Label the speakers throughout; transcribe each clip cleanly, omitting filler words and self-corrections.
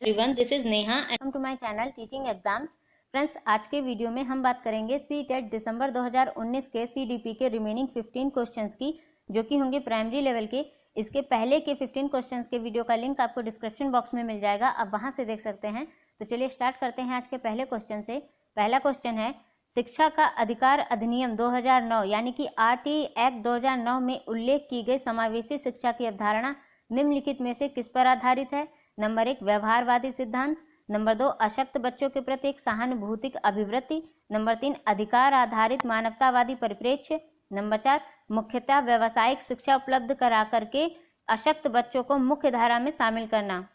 Speaker 1: Everyone, this is Neha and welcome to my channel teaching exams. Friends, आज के video में हम बात करेंगे सीटेट दिसंबर 2019 के सीडीपी के रिमेनिंग 15 क्वेश्चंस की, जो कि होंगे प्राइमरी लेवल के। इसके पहले के 15 क्वेश्चंस के वीडियो का लिंक आपको डिस्क्रिप्शन बॉक्स में मिल जाएगा, आप वहां से देख सकते हैं। तो चलिए स्टार्ट करते हैं आज के पहले क्वेश्चन से। पहला क्वेश्चन है, शिक्षा का अधिकार अधिनियम 2009 यानी कि आरटी एक्ट 2009 में उल्लेख की गई समावेशी शिक्षा की अवधारणा निम्नलिखित में से किस पर आधारित है? नंबर 1, व्यवहारवादी सिद्धांत। नंबर 2, अशक्त बच्चों के प्रति एक सहानुभूतिक अभिवृत्ति। नंबर 3, अधिकार आधारित मानवतावादी परिप्रेक्ष्य। नंबर 4, मुख्यतः व्यावसायिक शिक्षा उपलब्ध करा करके अशक्त बच्चों को मुख्य धारा में शामिल करना।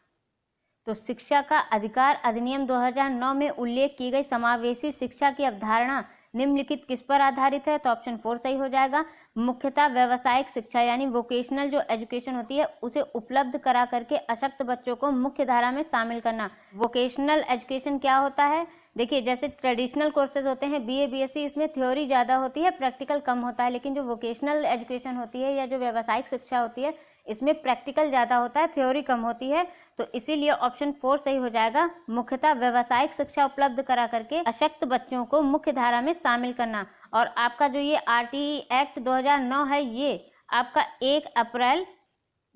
Speaker 1: तो शिक्षा का अधिकार अधिनियम 2009 में उल्लेख की गई समावेशी शिक्षा की अवधारणा निम्नलिखित किस पर आधारित है? तो ऑप्शन 4 सही हो जाएगा। मुख्यतः व्यावसायिक शिक्षा यानी वोकेशनल जो एजुकेशन होती है उसे उपलब्ध करा करके अशक्त बच्चों को मुख्य धारा में शामिल करना। वोकेशनल एजुकेशन क्या होता है? देखिए, जैसे ट्रेडिशनल कोर्सेज होते हैं बीए बीएससी, इसमें थ्योरी ज़्यादा होती है, प्रैक्टिकल कम होता है। लेकिन जो वोकेशनल एजुकेशन होती है या जो व्यावसायिक शिक्षा होती है इसमें प्रैक्टिकल ज़्यादा होता है, थ्योरी कम होती है। तो इसीलिए ऑप्शन 4 सही हो जाएगा। मुख्यतः व्यावसायिक शिक्षा उपलब्ध करा करके अशक्त बच्चों को मुख्य धारा में शामिल करना। और आपका जो ये आरटी एक्ट 2009 है, ये आपका 1 अप्रैल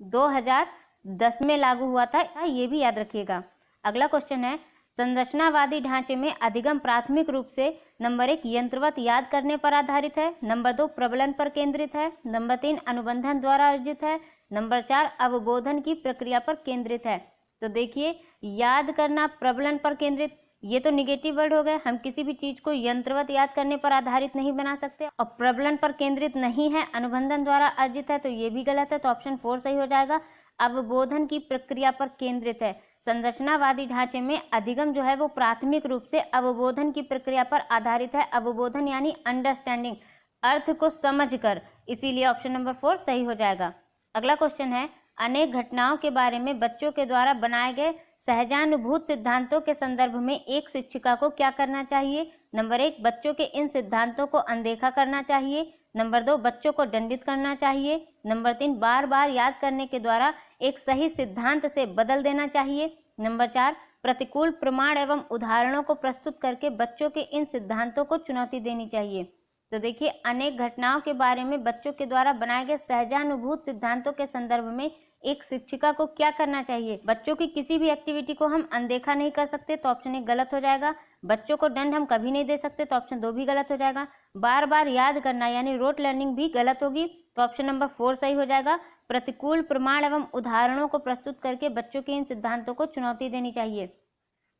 Speaker 1: 2010 में लागू हुआ था, ये भी याद रखिएगा। अगला क्वेश्चन है, संरचनावादी ढांचे में अधिगम प्राथमिक रूप से नंबर 1, यंत्रवत याद करने पर आधारित है। नंबर 2, प्रबलन पर केंद्रित है। नंबर 3, अनुबंधन द्वारा अर्जित है। नंबर 4, अवबोधन की प्रक्रिया पर केंद्रित है। तो देखिए, याद करना, प्रबलन पर केंद्रित, ये तो निगेटिव वर्ड हो गए। हम किसी भी चीज को यंत्रवत याद करने पर आधारित नहीं बना सकते। और प्रबलन पर केंद्रित नहीं है, अनुबंधन द्वारा अर्जित है, तो ये भी गलत है। तो ऑप्शन 4 सही हो जाएगा। अवबोधन की प्रक्रिया पर केंद्रित है। संरचनावादी ढांचे में अधिगम जो है वो प्राथमिक रूप से अवबोधन की प्रक्रिया पर आधारित है। अवबोधन यानी अंडरस्टैंडिंग, अर्थ को समझकर, इसीलिए ऑप्शन नंबर 4 सही हो जाएगा। अगला क्वेश्चन है, अनेक घटनाओं के बारे में बच्चों के द्वारा बनाए गए सहजानुभूत सिद्धांतों के संदर्भ में एक शिक्षिका को क्या करना चाहिए? नंबर 1, बच्चों के इन सिद्धांतों को अनदेखा करना चाहिए। नंबर 2, बच्चों को दंडित करना चाहिए। नंबर 3, बार बार याद करने के द्वारा एक सही सिद्धांत से बदल देना चाहिए। नंबर 4, प्रतिकूल प्रमाण एवं उदाहरणों को प्रस्तुत करके बच्चों के इन सिद्धांतों को चुनौती देनी चाहिए। तो देखिए, अनेक घटनाओं के बारे में बच्चों के द्वारा बनाए गए सहजानुभूत सिद्धांतों के संदर्भ में एक शिक्षिका को क्या करना चाहिए? बच्चों की किसी भी एक्टिविटी को हम अनदेखा नहीं कर सकते, तो ऑप्शन 1 गलत हो जाएगा। बच्चों को दंड हम कभी नहीं दे सकते, तो ऑप्शन 2 भी गलत हो जाएगा। बार बार याद करना यानी रोट लर्निंग भी गलत होगी, तो ऑप्शन नंबर 4 सही हो जाएगा। प्रतिकूल प्रमाण एवं उदाहरणों को प्रस्तुत करके बच्चों के इन सिद्धांतों को चुनौती देनी चाहिए।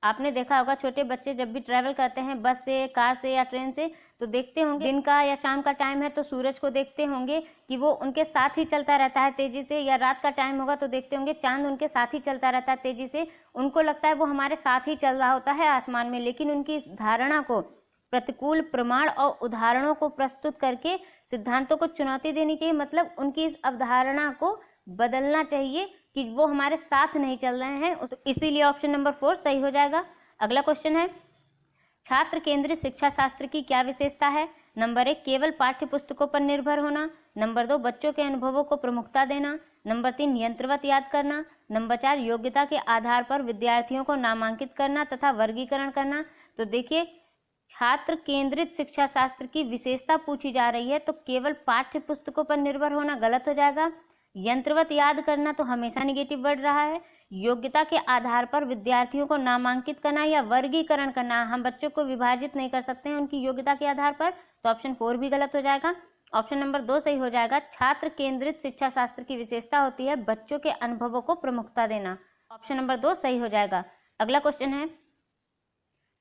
Speaker 1: आपने देखा होगा, छोटे बच्चे जब भी ट्रैवल करते हैं बस से, कार से या ट्रेन से, तो देखते होंगे दिन का या शाम का टाइम है तो सूरज को देखते होंगे कि वो उनके साथ ही चलता रहता है तेजी से, या रात का टाइम होगा तो देखते होंगे चांद उनके साथ ही चलता रहता है तेजी से। उनको लगता है वो हमारे साथ ही चल रहा होता है आसमान में, लेकिन उनकी इस धारणा को प्रतिकूल प्रमाण और उदाहरणों को प्रस्तुत करके सिद्धांतों को चुनौती देनी चाहिए। मतलब उनकी इस अवधारणा को बदलना चाहिए कि वो हमारे साथ नहीं चल रहे हैं, इसीलिए ऑप्शन नंबर 4 सही हो जाएगा। अगला क्वेश्चन है, छात्र केंद्रित शिक्षा शास्त्र की क्या विशेषता है? नंबर 1, केवल पाठ्य पुस्तकों पर निर्भर होना। नंबर 2, बच्चों के अनुभवों को प्रमुखता देना। नंबर 3, यंत्रवत याद करना। नंबर 4, योग्यता के आधार पर विद्यार्थियों को नामांकित करना तथा वर्गीकरण करना। तो देखिए, छात्र केंद्रित शिक्षा शास्त्र की विशेषता पूछी जा रही है, तो केवल पाठ्य पुस्तकों पर निर्भर होना गलत हो जाएगा। यंत्रवत याद करना तो हमेशा निगेटिव वर्ड रहा है। योग्यता के आधार पर विद्यार्थियों को नामांकित करना या वर्गीकरण करना, हम बच्चों को विभाजित नहीं कर सकते हैं उनकी योग्यता के आधार पर, तो ऑप्शन 4 भी गलत हो जाएगा। ऑप्शन नंबर 2 सही हो जाएगा। छात्र केंद्रित शिक्षा शास्त्र की विशेषता होती है बच्चों के अनुभवों को प्रमुखता देना, ऑप्शन नंबर 2 सही हो जाएगा। अगला क्वेश्चन है,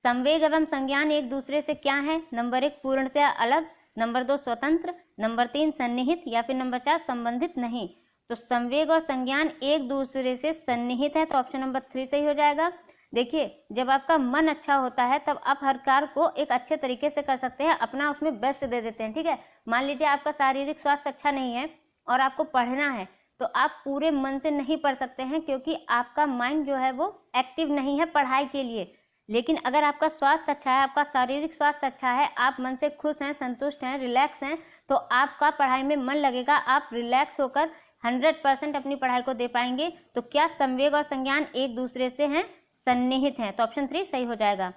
Speaker 1: संवेग एवं संज्ञान एक दूसरे से क्या है? नंबर 1, पूर्णतया अलग। नंबर 2, स्वतंत्र। नंबर 3, सन्निहित। या फिर नंबर 4, संबंधित नहीं। तो संवेग और संज्ञान एक दूसरे से सन्निहित है, तो ऑप्शन नंबर 3 सही हो जाएगा। देखिए, जब आपका मन अच्छा होता है तब आप हर कार्य को एक अच्छे तरीके से कर सकते हैं, अपना उसमें बेस्ट दे देते हैं। ठीक है, मान लीजिए आपका शारीरिक स्वास्थ्य अच्छा नहीं है और आपको पढ़ना है, तो आप पूरे मन से नहीं पढ़ सकते हैं क्योंकि आपका माइंड जो है वो एक्टिव नहीं है पढ़ाई के लिए। लेकिन अगर आपका स्वास्थ्य अच्छा है, आपका शारीरिक स्वास्थ्य अच्छा है, आप मन से खुश हैं, संतुष्ट हैं, रिलैक्स हैं, तो आपका पढ़ाई में मन लगेगा, आप रिलैक्स होकर 100% अपनी पढ़ाई को दे पाएंगे। तो क्या संवेग और संज्ञान एक दूसरे से हैं सन्निहित हैं। तो ऑप्शन 3 सही हो जाएगा।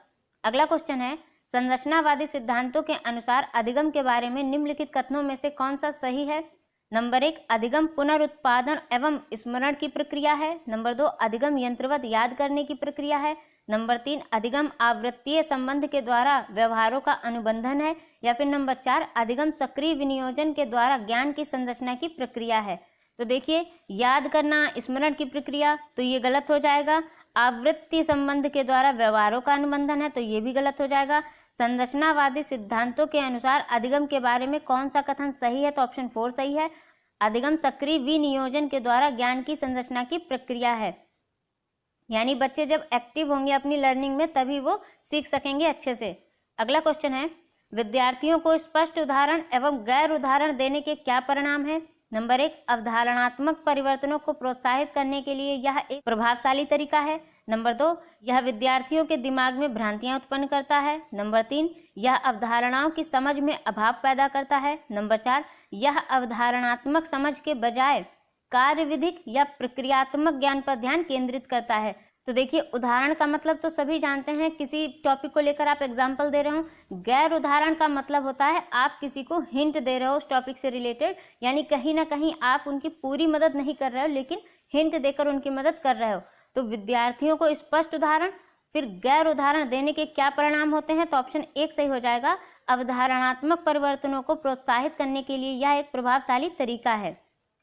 Speaker 1: अगला क्वेश्चन है, संरचनावादी सिद्धांतों के अनुसार अधिगम के बारे में निम्नलिखित कथनों में से कौन सा सही है? नंबर 1, अधिगम पुनरुत्पादन एवं स्मरण की प्रक्रिया है। नंबर 2, अधिगम यंत्रवत याद करने की प्रक्रिया है। नंबर 3, अधिगम आवृत्तीय संबंध के द्वारा व्यवहारों का अनुबंधन है। या फिर नंबर 4, अधिगम सक्रिय विनियोजन के द्वारा ज्ञान की संरचना की प्रक्रिया है। तो देखिए, याद करना, स्मरण की प्रक्रिया, तो ये गलत हो जाएगा। आवृत्ति संबंध के द्वारा व्यवहारों का अनुबंधन है, तो ये भी गलत हो जाएगा। संरचनावादी सिद्धांतों के अनुसार अधिगम के बारे में कौन सा कथन सही है? तो ऑप्शन 4 सही है। अधिगम सक्रिय विनियोजन के द्वारा ज्ञान की संरचना की प्रक्रिया है, यानी बच्चे जब एक्टिव होंगे अपनी लर्निंग में तभी वो सीख सकेंगे अच्छे से। अगला क्वेश्चन है, विद्यार्थियों को स्पष्ट उदाहरण एवं गैर उदाहरण देने के क्या परिणाम है? नंबर 1, अवधारणात्मक परिवर्तनों को प्रोत्साहित करने के लिए यह एक प्रभावशाली तरीका है। नंबर 2, यह विद्यार्थियों के दिमाग में भ्रांतियां उत्पन्न करता है। नंबर 3, यह अवधारणाओं की समझ में अभाव पैदा करता है। नंबर 4, यह अवधारणात्मक समझ के बजाय कार्यविधिक या प्रक्रियात्मक ज्ञान पर ध्यान केंद्रित करता है। तो देखिए, उदाहरण का मतलब तो सभी जानते हैं, किसी टॉपिक को लेकर आप एग्जाम्पल दे रहे हो। गैर उदाहरण का मतलब होता है आप किसी को हिंट दे रहे हो उस टॉपिक से रिलेटेड, यानी कहीं ना कहीं आप उनकी पूरी मदद नहीं कर रहे हो लेकिन हिंट देकर उनकी मदद कर रहे हो। तो विद्यार्थियों को स्पष्ट उदाहरण फिर गैर उदाहरण देने के क्या परिणाम होते हैं? तो ऑप्शन 1 सही हो जाएगा। अवधारणात्मक परिवर्तनों को प्रोत्साहित करने के लिए यह एक प्रभावशाली तरीका है।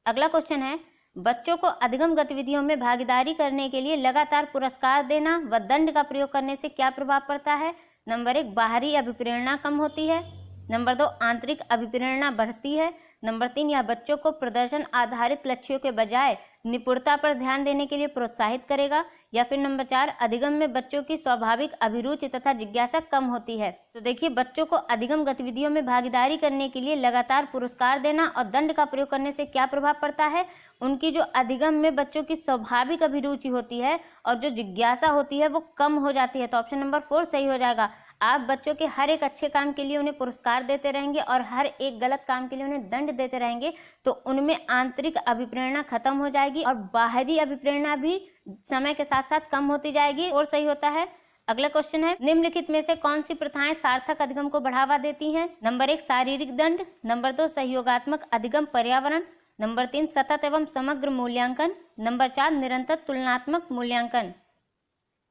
Speaker 1: अगला क्वेश्चन है, बच्चों को अधिगम गतिविधियों में भागीदारी करने के लिए लगातार पुरस्कार देना व दंड का प्रयोग करने से क्या प्रभाव पड़ता है? नंबर 1, बाहरी अभिप्रेरणा कम होती है। नंबर 2, आंतरिक अभिप्रेरणा बढ़ती है। नंबर 3, यह बच्चों को प्रदर्शन आधारित लक्ष्यों के बजाय निपुणता पर ध्यान देने के लिए प्रोत्साहित करेगा। या फिर नंबर 4, अधिगम में बच्चों की स्वाभाविक अभिरुचि तथा जिज्ञासा कम होती है। तो देखिए, बच्चों को अधिगम गतिविधियों में भागीदारी करने के लिए लगातार पुरस्कार देना और दंड का प्रयोग करने से क्या प्रभाव पड़ता है? उनकी जो अधिगम में बच्चों की स्वाभाविक अभिरुचि होती है और जो जिज्ञासा होती है वो कम हो जाती है। तो ऑप्शन नंबर 4 सही हो जाएगा। आप बच्चों के हर एक अच्छे काम के लिए उन्हें पुरस्कार देते रहेंगे और हर एक गलत काम के लिए उन्हें दंड देते रहेंगे तो उनमें आंतरिक अभिप्रेरणा खत्म हो जाएगी और बाहरी अभिप्रेरणा भी समय के साथ साथ कम होती जाएगी। और सही होता है। अगला क्वेश्चन है, निम्नलिखित में से कौन सी प्रथाएं सार्थक अधिगम को बढ़ावा देती हैं? नंबर 1, शारीरिक दंड। नंबर 2, सहयोगात्मक अधिगम पर्यावरण। नंबर 3, सतत एवं समग्र मूल्यांकन। नंबर 4, निरंतर तुलनात्मक मूल्यांकन।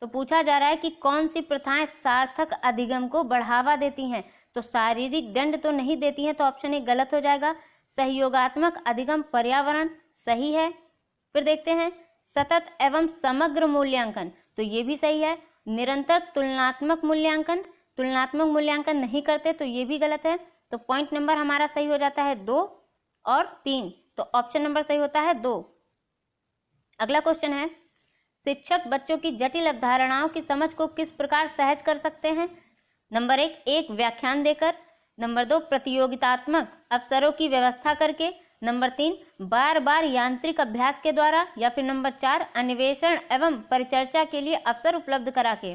Speaker 1: तो पूछा जा रहा है कि कौन सी प्रथाएं सार्थक अधिगम को बढ़ावा देती हैं? तो शारीरिक दंड तो नहीं देती हैं, तो ऑप्शन 1 गलत हो जाएगा। सहयोगात्मक अधिगम पर्यावरण सही है। फिर देखते हैं सतत एवं समग्र मूल्यांकन, तो ये भी सही है। निरंतर तुलनात्मक मूल्यांकन नहीं करते, तो ये भी गलत है। तो पॉइंट नंबर हमारा सही हो जाता है 2 और 3, तो ऑप्शन नंबर सही होता है 2। अगला क्वेश्चन है, शिक्षक बच्चों की जटिल अवधारणाओं की समझ को किस प्रकार सहज कर सकते हैं? नंबर 1, एक व्याख्यान देकर। नंबर 2, प्रतियोगितात्मक अवसरों की व्यवस्था करके। नंबर 3, बार बार यांत्रिक अभ्यास के द्वारा। या फिर नंबर 4, अन्वेषण एवं परिचर्चा के लिए अवसर उपलब्ध करा के।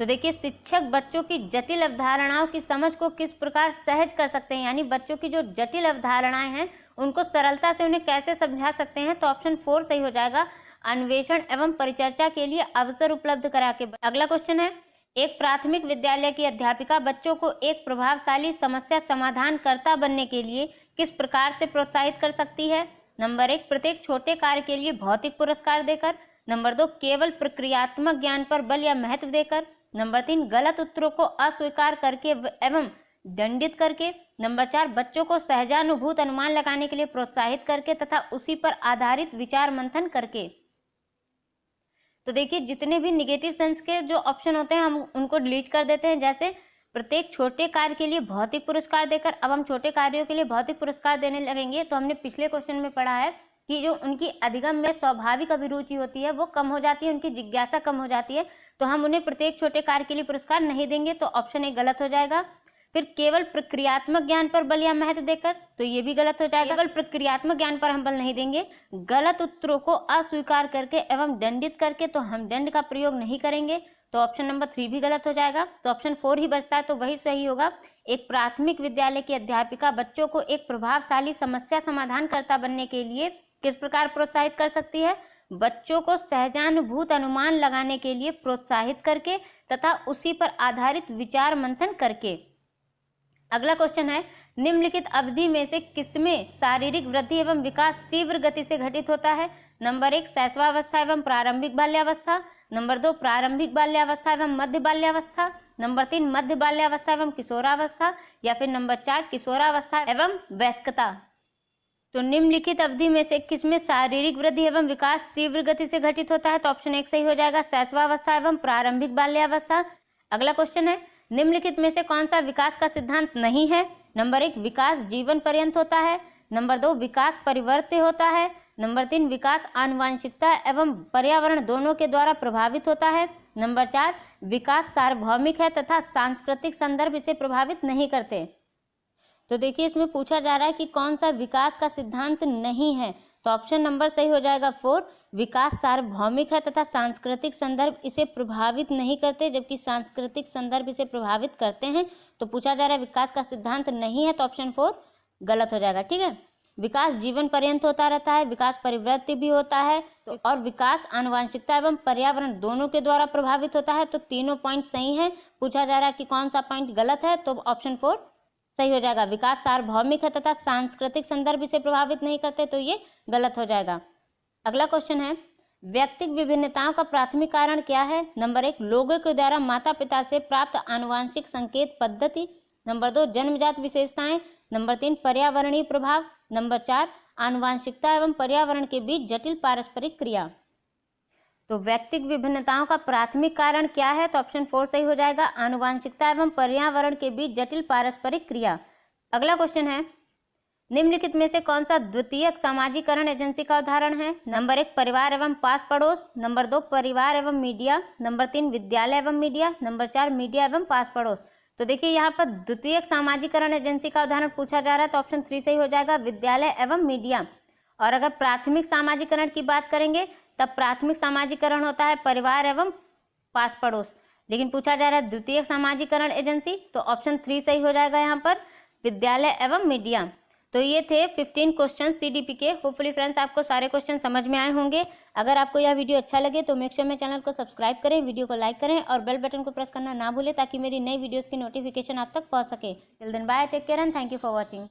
Speaker 1: तो देखिए, शिक्षक बच्चों की जटिल अवधारणाओं की समझ को किस प्रकार सहज कर सकते हैं, यानी बच्चों की जो जटिल अवधारणाएं हैं उनको सरलता से उन्हें कैसे समझा सकते हैं? तो ऑप्शन 4 सही हो जाएगा। अन्वेषण एवं परिचर्चा के लिए अवसर उपलब्ध करा के। अगला क्वेश्चन है, एक प्राथमिक विद्यालय की अध्यापिका बच्चों को एक प्रभावशाली समस्या समाधानकर्ता बनने के लिए किस प्रकार से प्रोत्साहित कर सकती है? नंबर 1, प्रत्येक छोटे कार्य के लिए भौतिक पुरस्कार देकर। नंबर 2, केवल प्रक्रियात्मक ज्ञान पर बल या महत्व देकर। नंबर 3, गलत उत्तरों को अस्वीकार करके एवं दंडित करके। नंबर 4, बच्चों को सहजानुभूत अनुमान लगाने के लिए प्रोत्साहित करके तथा उसी पर आधारित विचार मंथन करके। तो देखिए, जितने भी निगेटिव सेंस के जो ऑप्शन होते हैं हम उनको डिलीट कर देते हैं। जैसे प्रत्येक छोटे कार्य के लिए भौतिक पुरस्कार देकर, अब हम छोटे कार्यों के लिए भौतिक पुरस्कार देने लगेंगे। तो हमने पिछले क्वेश्चन में पढ़ा है कि जो उनकी अधिगम में स्वाभाविक अभिरुचि होती है वो कम हो जाती है, उनकी जिज्ञासा कम हो जाती है, तो हम उन्हें प्रत्येक छोटे कार्य के लिए पुरस्कार नहीं देंगे। तो ऑप्शन 1 गलत हो जाएगा। फिर केवल प्रक्रियात्मक ज्ञान पर बल या महत्व देकर, तो ये भी गलत हो जाएगा। केवल प्रक्रियात्मक ज्ञान पर हम बल नहीं देंगे। गलत उत्तरों को अस्वीकार करके एवं दंडित करके, तो हम दंड का प्रयोग नहीं करेंगे। तो ऑप्शन नंबर 3 भी गलत हो जाएगा। तो ऑप्शन 4 ही बचता है, तो वही सही होगा। एक प्राथमिक विद्यालय की अध्यापिका बच्चों को एक प्रभावशाली समस्या समाधानकर्ता बनने के लिए किस प्रकार प्रोत्साहित कर सकती है? बच्चों को सहजानुभूत अनुमान लगाने के लिए प्रोत्साहित करके तथा उसी पर आधारित विचार मंथन करके। अगला क्वेश्चन है, निम्नलिखित अवधि में से किसमें शारीरिक वृद्धि एवं विकास तीव्र गति से घटित होता है? नंबर 1 शैशवावस्था एवं प्रारंभिक बाल्यावस्था, नंबर 2 प्रारंभिक बाल्यावस्था एवं मध्य बाल्यावस्था, नंबर 3 मध्य बाल्यावस्था एवं किशोरावस्था, या फिर नंबर 4 किशोरावस्था एवं वयस्कता। तो निम्नलिखित अवधि में से किसमें शारीरिक वृद्धि एवं विकास तीव्र गति से घटित होता है? तो ऑप्शन 1 सही हो जाएगा, शैशवावस्था एवं प्रारंभिक बाल्यावस्था। अगला क्वेश्चन है, निम्नलिखित में से कौन सा विकास का सिद्धांत नहीं है? नंबर 1 विकास जीवन पर्यंत होता है, नंबर 2 विकास परिवर्त्य होता है, नंबर 3 विकास आनुवांशिकता एवं पर्यावरण दोनों के द्वारा प्रभावित होता है, नंबर 4 विकास सार्वभौमिक है तथा सांस्कृतिक संदर्भ इसे प्रभावित नहीं करते। तो देखिए इसमें पूछा जा रहा है कि कौन सा विकास का सिद्धांत नहीं है, तो ऑप्शन नंबर सही हो जाएगा 4 विकास सार्वभौमिक है तथा सांस्कृतिक संदर्भ इसे प्रभावित नहीं करते, जबकि सांस्कृतिक संदर्भ इसे प्रभावित करते हैं। तो पूछा जा रहा है विकास का सिद्धांत नहीं है, तो ऑप्शन 4 गलत हो जाएगा। ठीक है, विकास जीवन पर्यंत होता रहता है, विकास परिवृत्ति भी होता है, तो और विकास आनुवांशिकता एवं पर्यावरण दोनों के द्वारा प्रभावित होता है। तो तीनों पॉइंट सही है। पूछा जा रहा है कि कौन सा पॉइंट गलत है, तो ऑप्शन 4 सही हो जाएगा। विकास सार्वभौमिक है तथा सांस्कृतिक संदर्भ इसे प्रभावित नहीं करते, तो ये गलत हो जाएगा। अगला क्वेश्चन है, व्यक्तिगत विभिन्नताओं का प्राथमिक कारण क्या है? नंबर 1 लोगों के द्वारा माता पिता से प्राप्त आनुवांशिक संकेत पद्धति, नंबर 2 जन्मजात विशेषताएं, नंबर 3 पर्यावरणीय प्रभाव, नंबर 4 आनुवांशिकता एवं पर्यावरण के बीच जटिल पारस्परिक क्रिया। तो व्यक्तिगत विभिन्नताओं का प्राथमिक कारण क्या है? तो ऑप्शन 4 सही हो जाएगा, आनुवांशिकता एवं पर्यावरण के बीच जटिल पारस्परिक क्रिया। अगला क्वेश्चन है, निम्नलिखित में से कौन सा द्वितीयक सामाजिकरण एजेंसी का उदाहरण है? नंबर 1 परिवार एवं पास पड़ोस, नंबर 2 परिवार एवं मीडिया, नंबर 3 विद्यालय एवं मीडिया, नंबर 4 मीडिया एवं पास पड़ोस। तो देखिए यहाँ पर द्वितीयक सामाजिकरण एजेंसी का उदाहरण पूछा जा रहा है, तो ऑप्शन 3 सही हो जाएगा, विद्यालय एवं मीडिया। और अगर प्राथमिक सामाजिकरण की बात करेंगे तब प्राथमिक सामाजिकरण होता है परिवार एवं पास पड़ोस, लेकिन पूछा जा रहा है द्वितीयक सामाजिकरण एजेंसी, तो ऑप्शन 3 सही हो जाएगा यहाँ पर, विद्यालय एवं मीडिया। तो ये थे 15 क्वेश्चन सीडीपी के। होपफुली फ्रेंड्स आपको सारे क्वेश्चन समझ में आए होंगे। अगर आपको यह वीडियो अच्छा लगे तो मेक श्योर मेरे चैनल को सब्सक्राइब करें, वीडियो को लाइक करें और बेल बटन को प्रेस करना ना भूलें ताकि मेरी नई वीडियोस की नोटिफिकेशन आप तक पहुंच सके। Till then bye, take care and thank you for watching.